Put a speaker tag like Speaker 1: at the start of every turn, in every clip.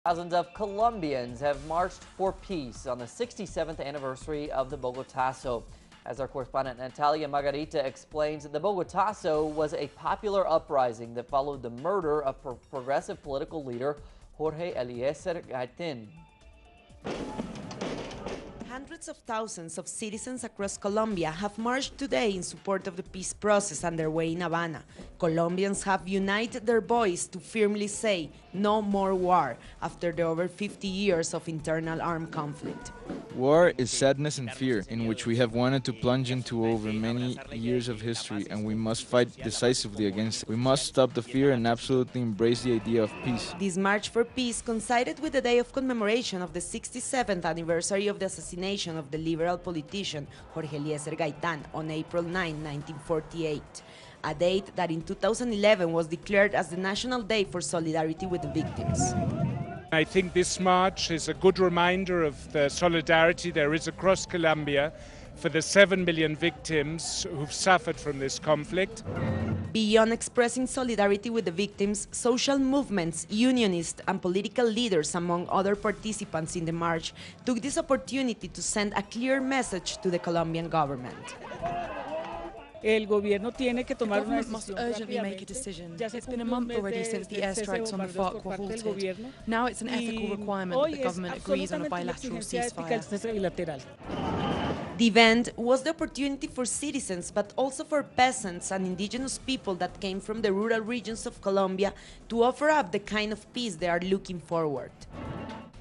Speaker 1: Thousands of Colombians have marched for peace on the 67th anniversary of the Bogotazo. As our correspondent Natalia Margarita explains, the Bogotazo was a popular uprising that followed the murder of progressive political leader Jorge Eliezer Gaitan.
Speaker 2: Hundreds of thousands of citizens across Colombia have marched today in support of the peace process underway in Havana. Colombians have united their voice to firmly say no more war after the over 50 years of internal armed conflict.
Speaker 3: War is sadness and fear, in which we have wanted to plunge into over many years of history, and we must fight decisively against it. We must stop the fear and absolutely embrace the idea of peace.
Speaker 2: This March for Peace coincided with the day of commemoration of the 67th anniversary of the assassination of the liberal politician Jorge Eliezer Gaitan on April 9, 1948, a date that in 2011 was declared as the National Day for Solidarity with the Victims.
Speaker 4: I think this march is a good reminder of the solidarity there is across Colombia for the 7 million victims who've suffered from this conflict.
Speaker 2: Beyond expressing solidarity with the victims, social movements, unionists, and political leaders, among other participants in the march, took this opportunity to send a clear message to the Colombian government.
Speaker 5: The government
Speaker 6: must urgently make a decision. It's been a month already since the airstrikes on the FARC were halted. Now it's an ethical requirement that the government agrees on a bilateral ceasefire.
Speaker 2: The event was the opportunity for citizens, but also for peasants and indigenous people that came from the rural regions of Colombia to offer up the kind of peace they are looking forward.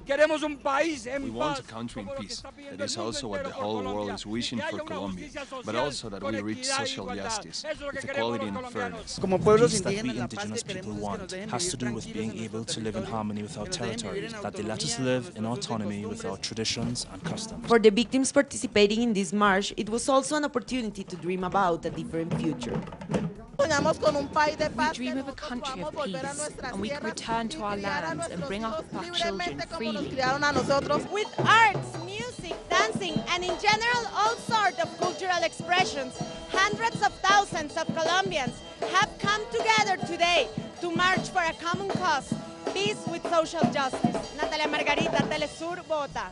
Speaker 7: We want a country in peace. That is also what the whole world is wishing for Colombia, but also that we reach social justice, with equality and fairness.
Speaker 8: The peace that we indigenous people want has to do with being able to live in harmony with our territories, that they let us live in autonomy with our traditions and customs.
Speaker 2: For the victims participating in this march, it was also an opportunity to dream about a different future.
Speaker 6: We dream of a country of peace, and we can return to our lands and bring up our children freely.
Speaker 9: With arts, music, dancing, and in general all sorts of cultural expressions, hundreds of thousands of Colombians have come together today to march for a common cause, peace with social justice. Natalia Margarita, Telesur, Bogotá.